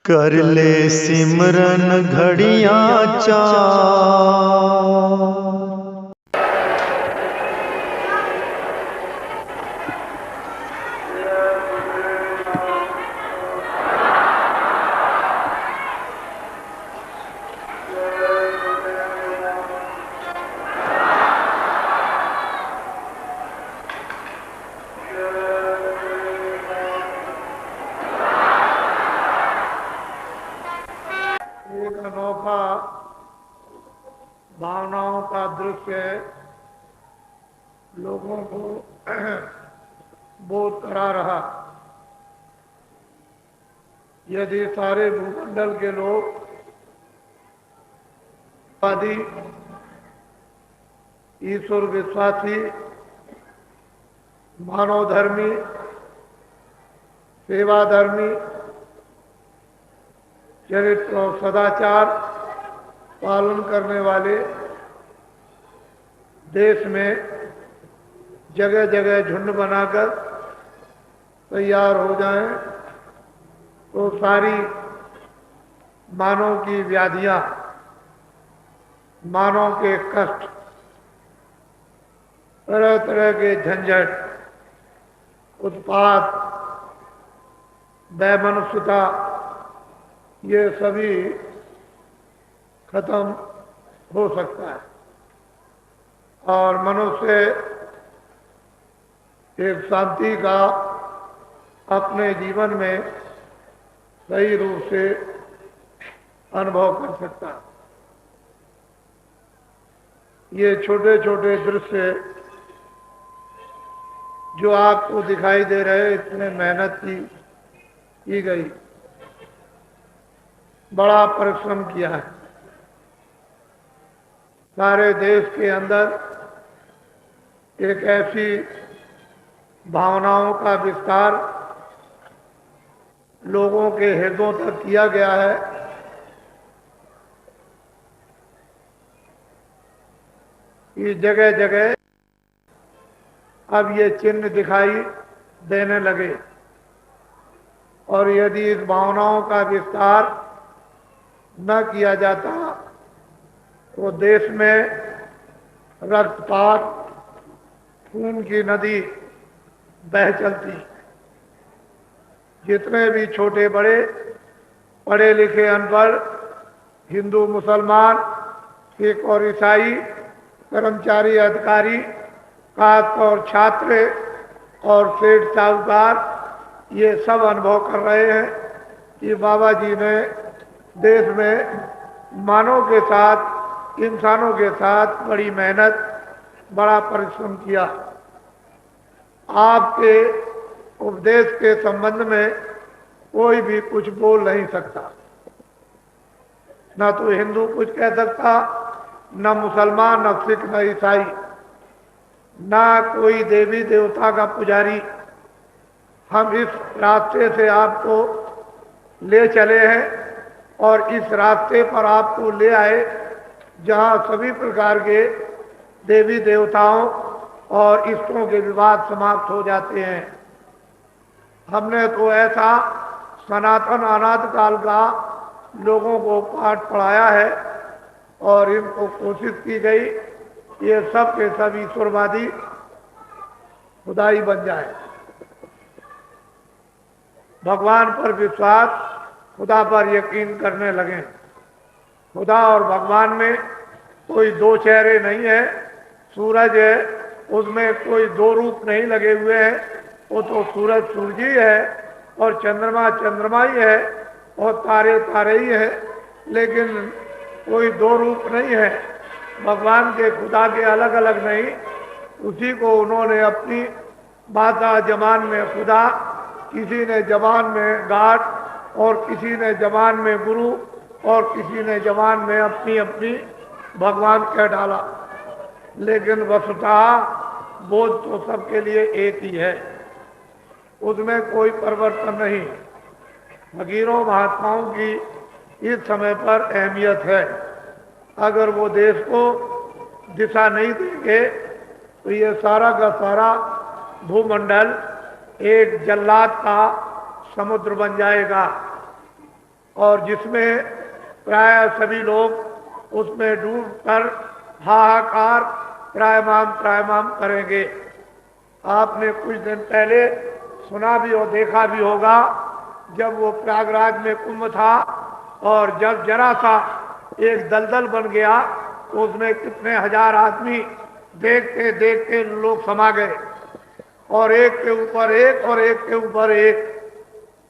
कर ले सिमरन घड़ियां चार। एक अनोखा भावनाओं का दृश्य लोगों को बोध करा रहा। यदि सारे भूमंडल के लोग आदि ईश्वर विश्वासी, मानव धर्मी, सेवा धर्मी, चरित्र और सदाचार पालन करने वाले देश में जगह जगह झुंड बनाकर तैयार हो जाएं, तो सारी मानव की व्याधियां, मानव के कष्ट, तरह तरह के झंझट, उत्पात, वैमनस्यता, ये सभी खत्म हो सकता है और मनुष्य एक शांति का अपने जीवन में सही रूप से अनुभव कर सकता है। ये छोटे छोटे दृश्य जो आपको दिखाई दे रहे, इतने मेहनत की गई, बड़ा परिश्रम किया है। सारे देश के अंदर एक ऐसी भावनाओं का विस्तार लोगों के हृदयों तक किया गया है कि जगह जगह अब ये चिन्ह दिखाई देने लगे। और यदि इस भावनाओं का विस्तार न किया जाता तो देश में रक्तपात, खून की नदी बह चलती। जितने भी छोटे बड़े, पढ़े लिखे अनपढ़, हिंदू मुसलमान, सिख और ईसाई, कर्मचारी अधिकारी, कास्ट और छात्र और सेठ साहूकार, ये सब अनुभव कर रहे हैं कि बाबा जी ने देश में मानव के साथ, इंसानों के साथ बड़ी मेहनत, बड़ा परिश्रम किया। आपके उपदेश के संबंध में कोई भी कुछ बोल नहीं सकता, न तो हिंदू कुछ कह सकता, न मुसलमान, न सिख, न ईसाई, न कोई देवी देवता का पुजारी। हम इस रास्ते से आपको ले चले हैं और इस रास्ते पर आपको ले आए जहां सभी प्रकार के देवी देवताओं और इष्टों के विवाद समाप्त हो जाते हैं। हमने तो ऐसा सनातन अनादि काल का लोगों को पाठ पढ़ाया है और इनको कोशिश की गई ये सब के सब ईश्वरवादी खुदाई बन जाए। भगवान पर विश्वास, खुदा पर यकीन करने लगे। खुदा और भगवान में कोई दो चेहरे नहीं है। सूरज है, उसमें कोई दो रूप नहीं लगे हुए हैं, वो तो सूरज सूरज ही है और चंद्रमा चंद्रमा ही है और तारे तारे ही है, लेकिन कोई दो रूप नहीं है। भगवान के खुदा के अलग अलग नहीं, उसी को उन्होंने अपनी भाषा जबान में खुदा, किसी ने जबान में गाड और किसी ने जबान में गुरु और किसी ने जबान में अपनी अपनी भगवान कह डाला, लेकिन वस्तुतः बोध तो सबके लिए एक ही है, उसमें कोई परिवर्तन नहीं। फकीरों महात्माओं की इस समय पर अहमियत है। अगर वो देश को दिशा नहीं देंगे तो ये सारा का सारा भूमंडल एक जल्लाद का समुद्र बन जाएगा। और जिसमें प्राय सभी लोग उसमें डूब कर हाहाकार त्रायमाम करेंगे। आपने कुछ दिन पहले सुना भी और देखा भी होगा, जब वो प्रयागराज में कुंभ था और जब जरा सा एक दलदल बन गया तो उसमें कितने हजार आदमी देखते देखते लोग समा गए, और एक के ऊपर एक और एक के ऊपर एक,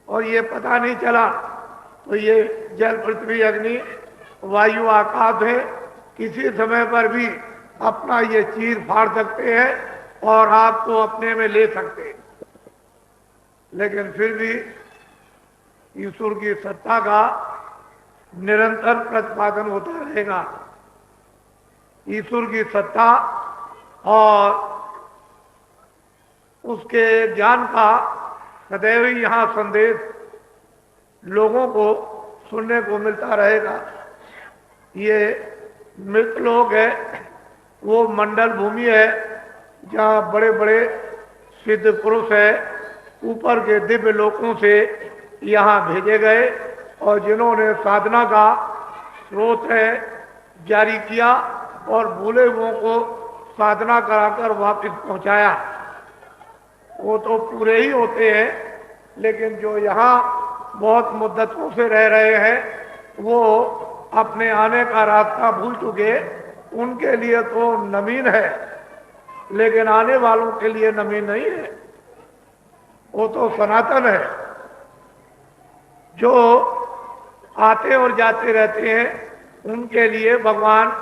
और ये पता नहीं चला। तो ये जल पृथ्वी अग्नि वायु आकाश है, किसी समय पर भी अपना ये चीर फाड़ सकते हैं और आपको अपने में ले सकते हैं। लेकिन फिर भी ईश्वर की सत्ता का निरंतर प्रतिपादन होता रहेगा। ईश्वर की सत्ता और उसके ज्ञान का सदैव ही यहाँ संदेश लोगों को सुनने को मिलता रहेगा। ये मृतलोक है, वो मंडल भूमि है जहाँ बड़े बड़े सिद्ध पुरुष है ऊपर के दिव्य लोकों से यहाँ भेजे गए, और जिन्होंने साधना का स्रोत है जारी किया और भूले हुओं को साधना कराकर वापस पहुंचाया। वो तो पूरे ही होते हैं, लेकिन जो यहाँ बहुत मुद्दतों से रह रहे हैं वो अपने आने का रास्ता भूल चुके, उनके लिए तो नवीन है, लेकिन आने वालों के लिए नवीन नहीं है, वो तो सनातन है। जो आते और जाते रहते हैं उनके लिए भगवान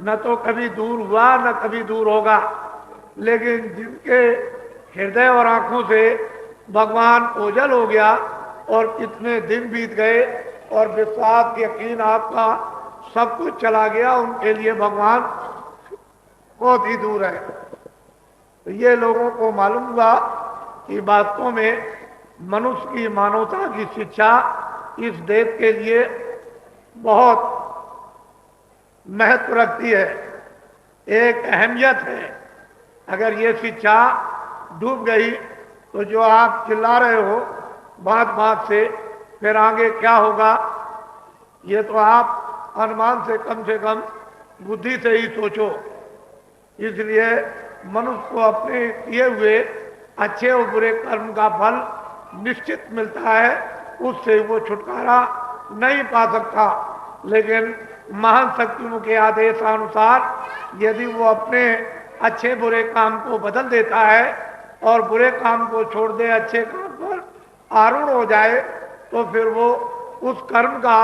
न तो कभी दूर हुआ न कभी दूर होगा, लेकिन जिनके हृदय और आंखों से भगवान ओझल हो गया और कितने दिन बीत गए और विश्वास यकीन आपका सब कुछ चला गया, उनके लिए भगवान बहुत ही दूर है। तो ये लोगों को मालूम हुआ कि वास्तव में मनुष्य की मानवता की शिक्षा इस देश के लिए बहुत महत्व रखती है, एक अहमियत है। अगर ये शिक्षा डूब गई तो जो आप चिल्ला रहे हो बात बात से, फिर आगे क्या होगा ये तो आप अनुमान से कम बुद्धि से ही सोचो। इसलिए मनुष्य को अपने किए हुए अच्छे और बुरे कर्म का फल निश्चित मिलता है, उससे वो छुटकारा नहीं पा सकता। लेकिन महान शक्तियों के आदेशानुसार यदि वो अपने अच्छे बुरे काम को बदल देता है और बुरे काम को छोड़ दे, अच्छे काम पर आरूढ़ हो जाए, तो फिर वो उस कर्म का,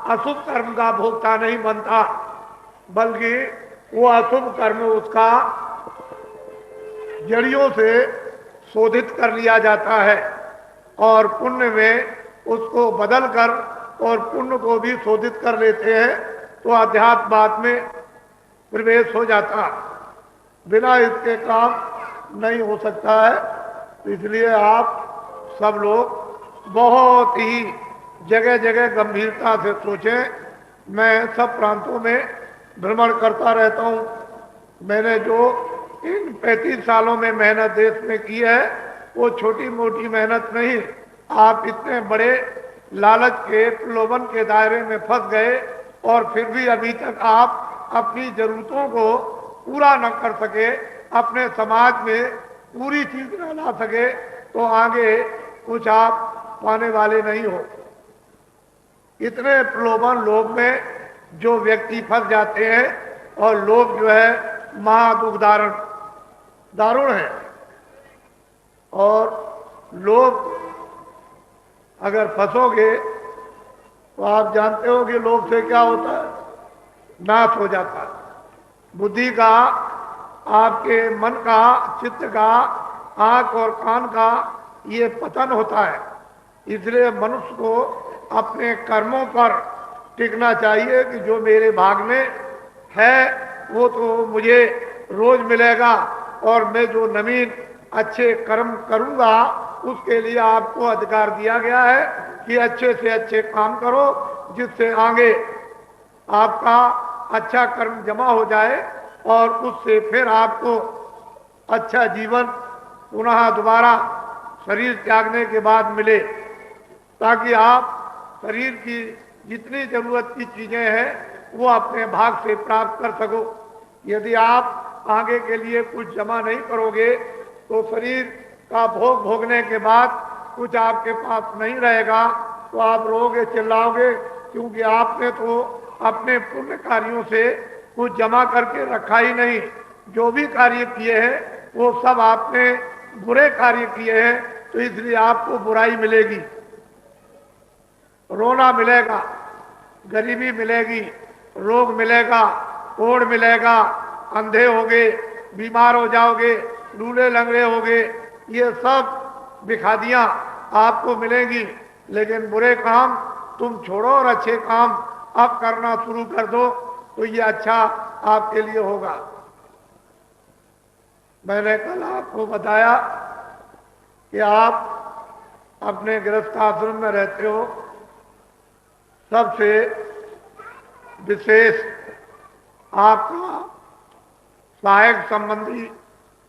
अशुभ कर्म का भोक्ता नहीं बनता, बल्कि वो अशुभ कर्म उसका जड़ियों से शोधित कर लिया जाता है और पुण्य में उसको बदल कर और पुण्य को भी शोधित कर लेते हैं, तो अध्यात्मवाद में प्रवेश हो जाता। बिना इसके काम नहीं हो सकता है। तो इसलिए आप सब लोग बहुत ही जगह जगह गंभीरता से सोचें। मैं सब प्रांतों में भ्रमण करता रहता हूँ। मैंने जो इन 35 सालों में मेहनत देश में की है वो छोटी मोटी मेहनत नहीं। आप इतने बड़े लालच के प्रलोभन के दायरे में फंस गए और फिर भी अभी तक आप अपनी जरूरतों को पूरा न कर सके, अपने समाज में पूरी चीज न ला सके, तो आगे कुछ आप पाने वाले नहीं हो। इतने प्रलोभन लोभ में जो व्यक्ति फंस जाते हैं, और लोभ जो है महादुख दारुण है। और लोभ अगर फंसोगे तो आप जानते हो कि लोभ से क्या होता है, नाश हो जाता है। बुद्धि का, आपके मन का, चित्त का, आंख और कान का ये पतन होता है। इसलिए मनुष्य को अपने कर्मों पर टिकना चाहिए कि जो मेरे भाग में है वो तो मुझे रोज मिलेगा, और मैं जो नवीन अच्छे कर्म करूंगा उसके लिए आपको अधिकार दिया गया है कि अच्छे से अच्छे काम करो, जिससे आगे आपका अच्छा कर्म जमा हो जाए और उससे फिर आपको अच्छा जीवन पुनः दोबारा शरीर त्यागने के बाद मिले, ताकि आप शरीर की जितनी जरूरत की चीजें हैं वो अपने भाग से प्राप्त कर सको। यदि आप आगे के लिए कुछ जमा नहीं करोगे तो शरीर का भोग भोगने के बाद कुछ आपके पास नहीं रहेगा तो आप रोगे, चिल्लाओगे, क्योंकि आपने तो अपने पुण्य कार्यों से कुछ जमा करके रखा ही नहीं। जो भी कार्य किए हैं वो सब आपने बुरे कार्य किए हैं, तो इसलिए आपको बुराई मिलेगी, रोना मिलेगा, गरीबी मिलेगी, रोग मिलेगा, कोढ़ मिलेगा, अंधे होगे, बीमार हो जाओगे, लूले लंगड़े होगे, ये सब विखादियां आपको मिलेंगी। लेकिन बुरे काम तुम छोड़ो और अच्छे काम अब करना शुरू कर दो तो ये अच्छा आपके लिए होगा। मैंने कल आपको बताया कि आप अपने गृहस्थ आश्रम में रहते हो, सबसे विशेष आपका सहायक संबंधी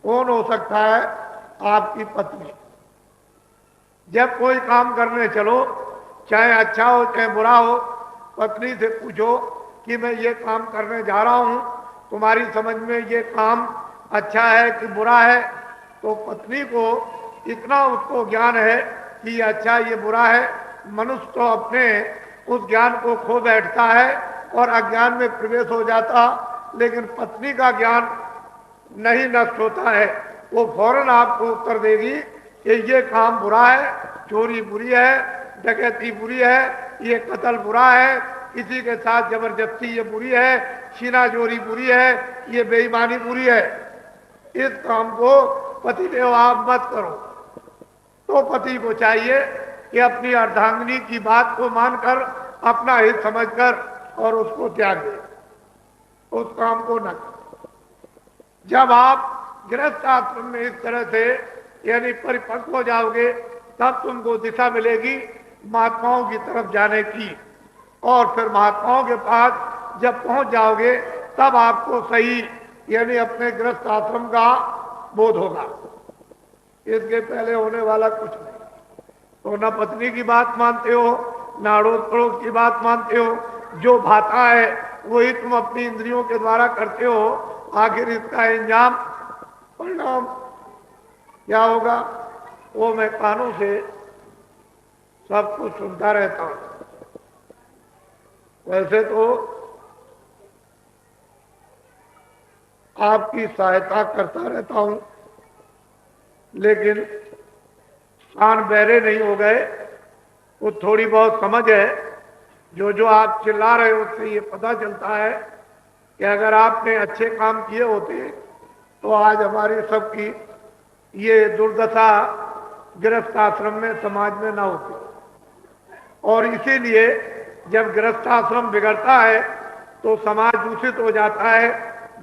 कौन हो सकता है? आपकी पत्नी। जब कोई काम करने चलो, चाहे अच्छा हो चाहे बुरा हो, पत्नी से पूछो कि मैं ये काम करने जा रहा हूं, तुम्हारी समझ में ये काम अच्छा है कि बुरा है? तो पत्नी को इतना उसको ज्ञान है कि ये अच्छा ये बुरा है। मनुष्य तो अपने उस ज्ञान को खो बैठता है और अज्ञान में प्रवेश हो जाता, लेकिन पत्नी का ज्ञान नहीं नष्ट होता है। वो फौरन आपको उत्तर देगी कि ये काम बुरा है, चोरी बुरी है, डकैती बुरी है, ये कत्ल बुरा है, किसी के साथ जबरदस्ती ये बुरी है, छीना चोरी बुरी है, ये बेईमानी बुरी है। इस काम को पति देव आप मत करो। तो पति को चाहिए कि अपनी अर्धांगिनी की बात को मानकर, अपना हित समझकर और उसको त्याग दे, उस काम को न करो। जब आप गृहस्थ आश्रम में इस तरह से यानी परिपक्व हो जाओगे, तब तुमको दिशा मिलेगी महात्माओं की तरफ जाने की, और फिर महात्माओं के पास जब पहुंच जाओगे तब आपको सही यानी अपने गृहस्थ आश्रम का बोध होगा। इसके पहले होने वाला कुछ नहीं। तो न पत्नी की बात मानते हो, न अड़ोस पड़ोस की बात मानते हो, जो भाता है वही तुम अपनी इंद्रियों के द्वारा करते हो। आखिर इसका इंजाम परिणाम क्या होगा वो मैं कानों से सब कुछ सुनता रहता हूं। वैसे तो आपकी सहायता करता रहता हूं, लेकिन कान बहरे नहीं हो गए। वो थोड़ी बहुत समझ है, जो आप चिल्ला रहे हो उससे ये पता चलता है कि अगर आपने अच्छे काम किए होते तो आज हमारी सबकी ये दुर्दशा गृहस्थ आश्रम में समाज में ना होती। और इसीलिए जब गृहस्थ आश्रम बिगड़ता है तो समाज दूषित हो जाता है।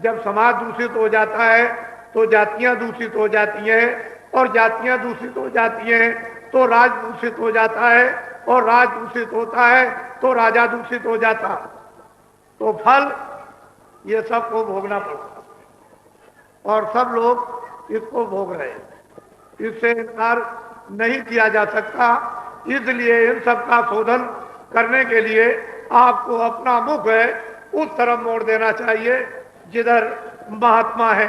जब समाज दूषित हो जाता है तो जातियां दूषित हो जाती हैं, और जातियां दूषित हो जाती हैं तो राज दूषित हो जाता है, और राज दूषित होता है तो राजा दूषित हो जाता। तो फल ये सबको भोगना पड़ता, और सब लोग इसको भोग रहे हैं। इससे इनकार नहीं किया जा सकता। इसलिए इन सब का शोधन करने के लिए आपको अपना मुख है उस तरफ मोड़ देना चाहिए जिधर महात्मा है।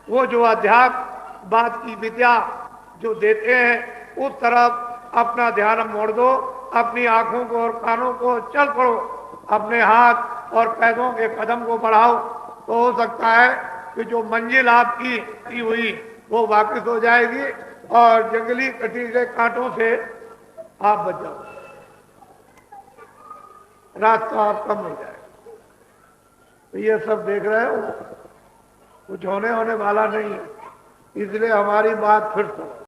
वो जो अध्यात्मवाद की विद्या जो देते हैं उस तरफ अपना ध्यान मोड़ दो। अपनी आंखों को और कानों को चल पड़ो, अपने हाथ और पैरों के कदम को बढ़ाओ, तो हो सकता है कि जो मंजिल आपकी हुई वो वापस हो जाएगी और जंगली कटीले कांटों से आप बच जाओ, रास्ता आपका मिल जाएगा। तो ये सब देख रहे हो, कुछ होने वाला नहीं है, इसलिए हमारी बात फिर सुनो।